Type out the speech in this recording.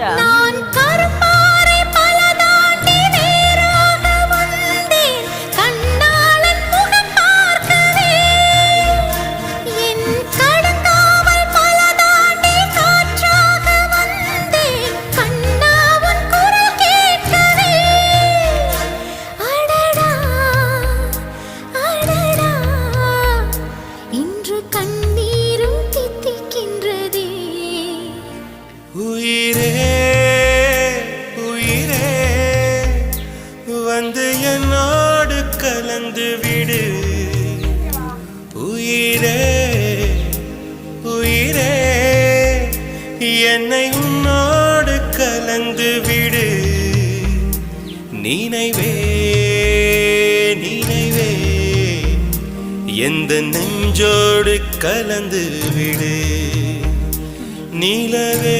போச்சா? நான் கருப்பாறை பல தாண்டி நேராக வந்தேன் கண்ணாளன் முகம் பார்க்கவே. என் கடுங்காவல் பல தாண்டி காற்றாக வந்தேன் கண்ணா உன் குரல் கேட்கவே. அடடா அடடா இன்று கண்ணீரும் தித்திக்கின்றதே. உயிரே உயிரே வந்து என்னோடு கலந்து விடு. உயிரே உயிரே என்னை உன்னோடு கலந்து விடு. நினைவே நினைவே எந்த நெஞ்சோடு கலந்து விடு. நிலவே